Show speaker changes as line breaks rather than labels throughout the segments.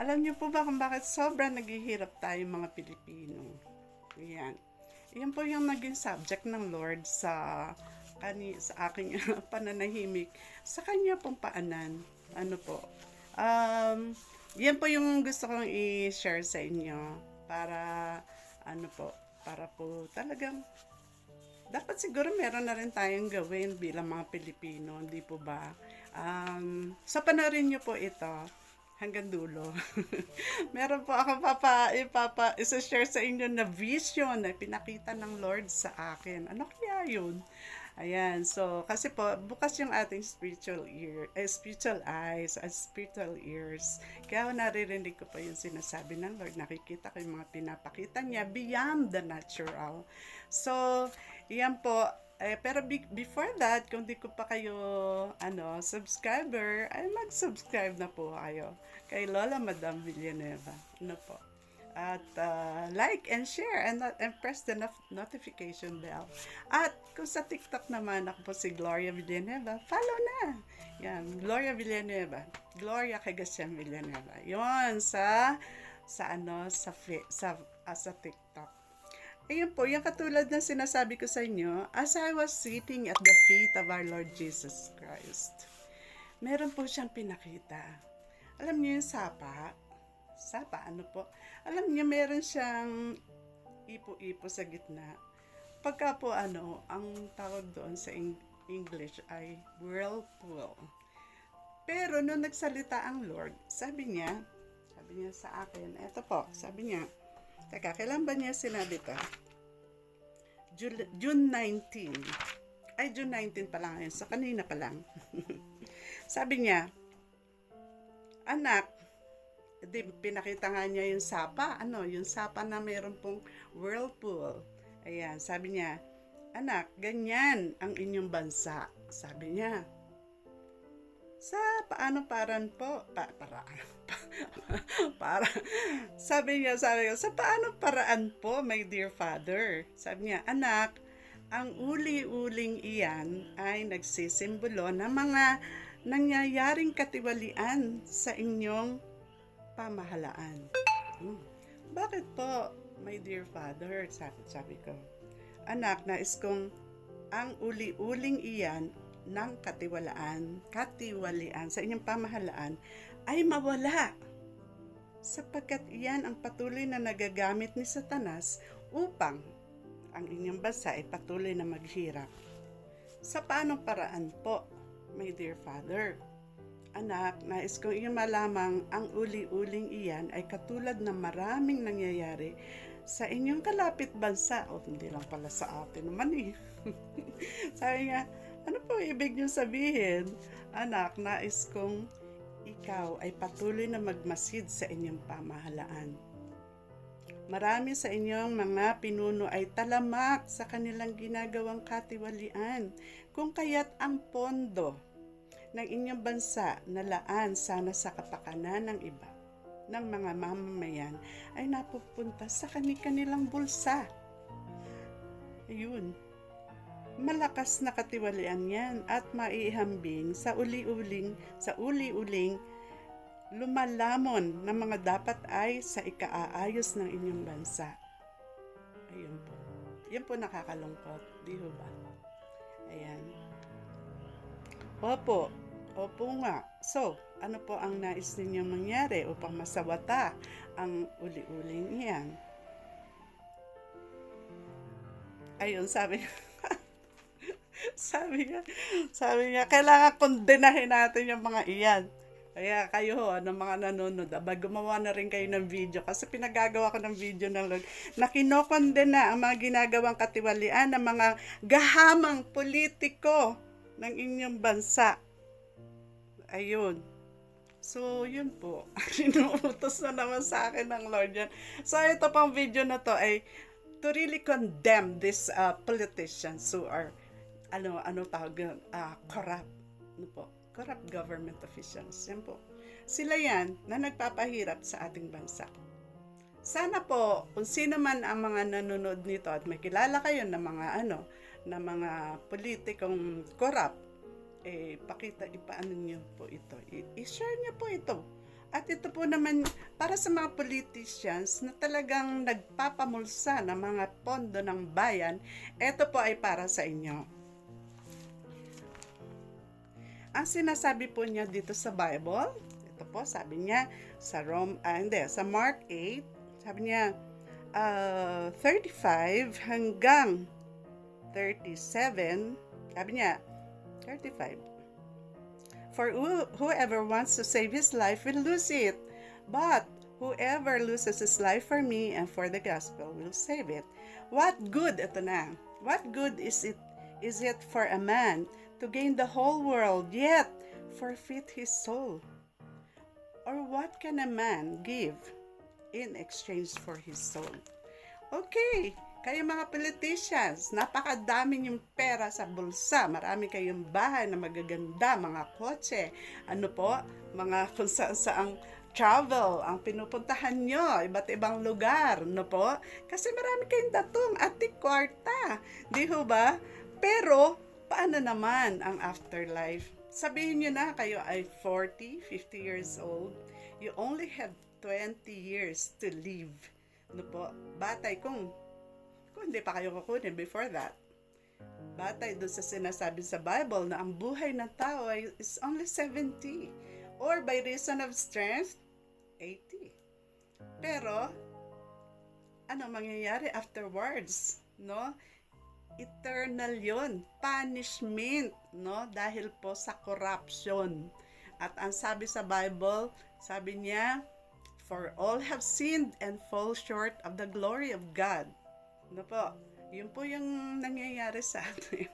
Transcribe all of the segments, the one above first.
Alam niyo po ba kung bakit sobrang naghihirap tayo mga Pilipino? Yan. Yan po yung naging subject ng Lord sa aking pananahimik sa kanya pong paanan. Ano po? Um, Yan po yung gusto kong i-share sa inyo para ano po, para po talagang dapat siguro meron na rin tayong gawin bilang mga Pilipino, hindi po ba? So panoorin niyo po ito hanggang dulo. Meron po ako isa-share sa inyo na vision na pinakita ng Lord sa akin. Ano kaya yun? Ayan, so kasi po bukas yung ating spiritual eyes, spiritual ears. Kaya naririnig ko po yung sinasabi ng Lord, nakikita ko yung mga pinapakita niya beyond the natural. So, yan po. Pero before that, kung di ko pa kayo subscriber, ay mag-subscribe na po kayo kay Lola Madam Villanueva. Ano po? At like and share and press the notification bell. At kung sa TikTok naman, ako po si Gloria Villanueva, follow na. Yan, Gloria Villanueva. Gloria Cagacian Villanueva. Yon sa TikTok. Ayun po, yung katulad na sinasabi ko sa inyo, as I was sitting at the feet of our Lord Jesus Christ, meron po siyang pinakita. Alam niyo yung sapa? Sapa, ano po? Alam niyo, meron siyang ipo-ipo sa gitna. Pagka po ang tawag doon sa English ay whirlpool. Pero nung nagsalita ang Lord, sabi niya sa akin, eto po, sabi niya, teka, kailan ba niya sinabi ito? June 19. Ay, June 19 pa lang ngayon. So, kanina pa lang. Sabi niya, anak, pinakita nga niya yung sapa. Yung sapa na mayroon pong whirlpool. Ayan, sabi niya, anak, ganyan ang inyong bansa. Sabi niya, sa paano paran po? Sabi niya, sa paano paraan po, my dear father? Sabi niya, anak, ang uli-uling iyan ay nagsisimbolo ng mga nangyayaring katiwalian sa inyong pamahalaan. Bakit po, my dear father? Sabi ko, anak, nais kong ang uli-uling iyan ng katiwalian sa inyong pamahalaan ay mawala sapagkat iyan ang patuloy na nagagamit ni Satanas upang ang inyong bansa ay patuloy na maghirap. Sa paanong paraan po, my dear father? Anak, nais kong inyong malamang ang uli-uling iyan ay katulad ng maraming nangyayari sa inyong kalapit bansa. O, hindi lang pala sa atin naman eh. Sabi nga, ano po ibig niyong sabihin? Anak, nais kong ikaw ay patuloy na magmasid sa inyong pamahalaan. Marami sa inyong mga pinuno ay talamak sa kanilang ginagawang katiwalian, kung kaya't ang pondo ng inyong bansa na laan sana sa kapakanan ng iba, ng mga mamamayan, ay napupunta sa kanilang bulsa. Ayun. Malakas na katiwalian yan at maihambing sa uli-uling lumalamon ng mga dapat ay sa ikaaayos ng inyong bansa. Ayun po. Yan po nakakalungkot. Di ho ba? Ayan. Opo nga. So, ano po ang nais ninyong mangyari upang masawata ang uli-uling iyan? Ayun, sabi niya, kailangan kondenahin natin yung mga iyan. Kaya kayo mga nanonood, gumawa na rin kayo ng video. Kasi pinagagawa ko ng video ng Lord na kinokondena ang mga ginagawang katiwalian ng mga gahamang politiko ng inyong bansa. Ayun. So, yun po. Inuutos na naman sa akin ng Lord yan. So, ito pang video na to ay to really condemn these politicians who are corrupt. Corrupt government officials. Yan po. Sila yan na nagpapahirap sa ating bansa. Sana po, kung sino man ang mga nanonood nito at may kilala kayo ng mga politikong corrupt, ipaano niyo po ito. I-share niyo po ito. At At ito po naman para sa mga politicians na talagang nagpapamulsa ng mga pondo ng bayan, ito po ay para sa inyo. Ang sinasabi po niya dito sa Bible, ito po, sabi niya sa Mark 8, sabi niya 35 hanggang 37, sabi niya 35. For whoever wants to save his life will lose it, but whoever loses his life for me and for the gospel will save it. What good, ito na, what good is it for a man to gain the whole world, yet forfeit his soul? Or what can a man give in exchange for his soul? Okay, kayo mga politicians, napakadami yung pera sa bulsa, marami kayong bahay na magaganda, mga kotse, mga kung saan travel ang pinupuntahan nyo, iba't ibang lugar, Kasi marami kayong datong at kwarta, di ho ba? Pero, paano naman ang afterlife? Sabihin nyo na kayo ay 40, 50 years old, you only have 20 years to live, Batay kung hindi pa kayo kukunin before that. Batay doon sa sinasabi sa Bible na ang buhay ng tao is only 70. Or by reason of strength, 80. Pero, ano mangyayari afterwards? Eternal yon, punishment, dahil po sa corruption. At ang sabi sa Bible, sabi niya, for all have sinned and fall short of the glory of God. Yun po yung nangyayari sa atin.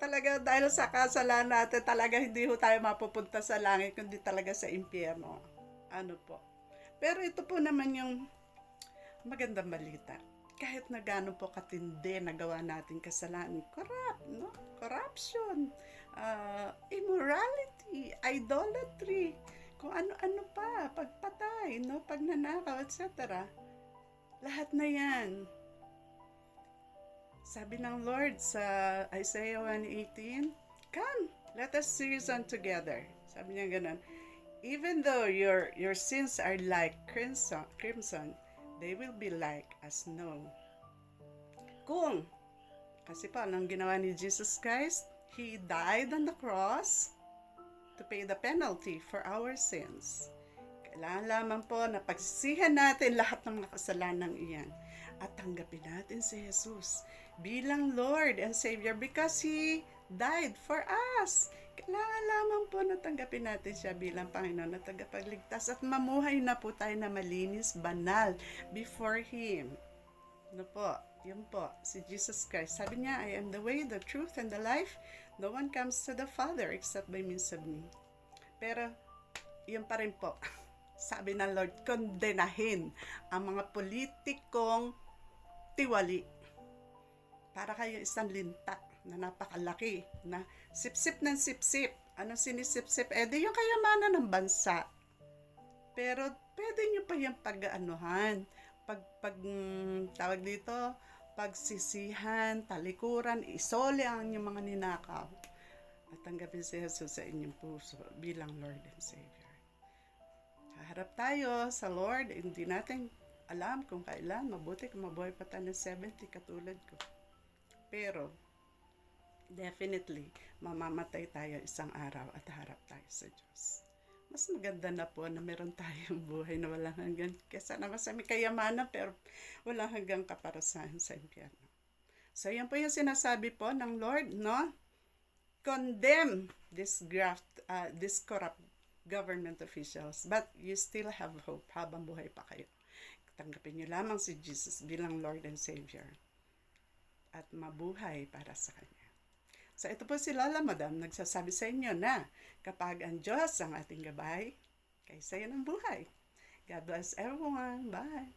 Talaga dahil sa kasalanan natin, talaga hindi ho tayo mapupunta sa langit, kundi talaga sa impyerno. Pero ito po naman yung magandang balita. Kahit na gaano po katindi na gawa natin kasalanan, corruption, immorality, idolatry, kung ano-ano pa, pagpatay, pagnanakaw, etc. Lahat na yan. Sabi ng Lord sa Isaiah 1:18, come, let us reason together. Sabi niya ganun, even though your sins are like crimson, they will be like as snow. Kasi pa, anong ginawa ni Jesus Christ? He died on the cross to pay the penalty for our sins. Kailangan lamang po na pagsisihan natin lahat ng mga kasalanang iyan at tanggapin natin si Jesus bilang Lord and Savior because He died for us. Kailangan lamang po na tanggapin natin siya bilang Panginoon at tagapagligtas at mamuhay na po tayo na malinis, banal before Him. Yun po, si Jesus Christ. Sabi niya, I am the way, the truth, and the life. No one comes to the Father except by means of me. Pero, yun pa rin po. Sabi ng Lord, kondenahin ang mga politikong tiwali. Para kayo isang linta na napakalaki, na sip-sip ng sip-sip. Anong sinisip-sip? Di yung kayamanan ng bansa. Pero, pwede nyo pa yung pag-anuhan. Tawag dito, pagsisihan, talikuran, isole ang inyong mga ninakaw. At tanggapin si Jesus sa inyong puso bilang Lord and Savior. Haharap tayo sa Lord, hindi natin alam kung kailan, mabuti kung mabuhay pa tayo ng 70 katulad ko. Pero, definitely, mamamatay tayo isang araw at harap tayo sa Diyos. Mas maganda na po na meron tayong buhay na walang hanggang, kesa naman sa may kayamanan pero walang hanggang kaparasahan sa impyerno. So, yan po yung sinasabi po ng Lord, Condemn this corrupt government officials, but you still have hope habang buhay pa kayo. Tanggapin nyo lamang si Jesus bilang Lord and Savior at mabuhay para sa Kanya. So, ito po si Lola Madam, nagsasabi sa inyo na kapag ang Diyos ang ating gabay, kaysa yan ang buhay. God bless everyone. Bye!